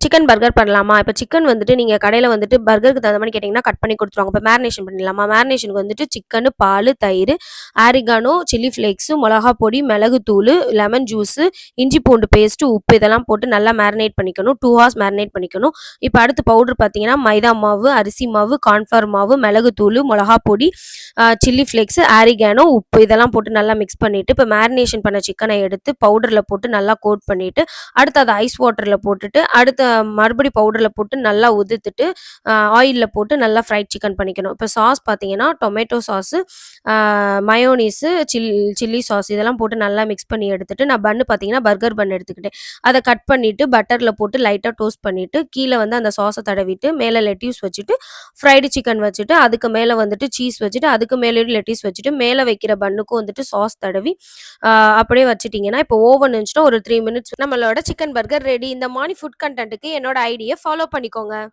Chicken burger பண்ணலாமா? இப்ப chicken வந்துட்டு நீங்க கடையில வந்துட்டு பர்கருக்கு தகுந்த மாரி கேட்டீங்கன்னா, கட் பண்ணி குடுத்துருவாங்க. இப்ப மேரினேஷன் பண்ணிடலாமா? மேரினேஷனுக்கு வந்துட்டு சிக்கனு, பாலு, தயிரு, ஆரிகானோ, சில்லி ஃப்ளேக்ஸு, மொளகா பொடி, மிளகுத்தூளு, லெமன் ஜூஸு, இஞ்சி பூண்டு பேஸ்ட்டு, உப்பு இதெல்லாம் போட்டு நல்லா மேரினேட் பண்ணிக்கணும். 2 ஹார்ஸ் மேரினேட் பண்ணிக்கணும். இப்ப அடுத்து பவுடர் பார்த்தீங்கன்னா, மைதா மாவு, அரிசி மாவு, கார்ன்ஃப்ளவர் மாவு, மிளகுத்தூளு, மொளகா பொடி, சில்லி ஃப்ளேக்ஸு, ஆரிகானோ, உப்பு இதெல்லாம் போட்டு நல்லா மிக்ஸ் பண்ணிட்டு, இப்ப மேரினேஷன் பண்ண சிக்கன எடுத்து பவுடர்ல போட்டு நல்லா கோட் பண்ணிட்டு, அடுத்து அத ஐஸ் வாட்டர்ல போட்டுட்டு, அடுத்து மறுபடி பவுடர்ல போட்டு நல்லா உதுத்துட்டு, ஆயில்ல போட்டு நல்லா ஃப்ரைட் சிக்கன் பண்ணிக்கணும். இப்ப சாஸ் பார்த்தீங்கன்னா, டொமேட்டோ சாஸு, அ மயோனீஸு, சில்லி சாஸ் இதெல்லாம் போட்டு நல்லா மிக்ஸ் பண்ணி எடுத்துட்டு, நான் பன்னு பார்த்தீங்கன்னா, பர்கர் பன் எடுத்துக்கிட்டேன். அத கட் பண்ணிட்டு, பட்டர்ல போட்டு லைட்டா டோஸ்ட் பண்ணிட்டு, கீழ வந்து அந்த சாஸ தடவிட்டு, மேல லெட்யூஸ் வச்சுட்டு, ஃப்ரைடு சிக்கன் வச்சுட்டு, அதுக்கு மேல வந்துட்டு சீஸ் வச்சுட்டு, அதுக்கு மேலயும் லெட்யூஸ் வச்சுட்டு, மேல வைக்கிற பன்னுக்கும் வந்துட்டு சாஸ் தடவி, அ அப்படியே வச்சுட்டீங்கன்னா, இப்போ ஓவன் இருந்துச்சுன்னா ஒரு 3 மினிட்ஸ் நம்மளோட சிக்கன் பர்கர் ரெடி. இந்த மாரி ஃபுட் கன்டென்ட்க்கு என்னோட ஐடிய ஃபாலோ பண்ணிக்கோங்க.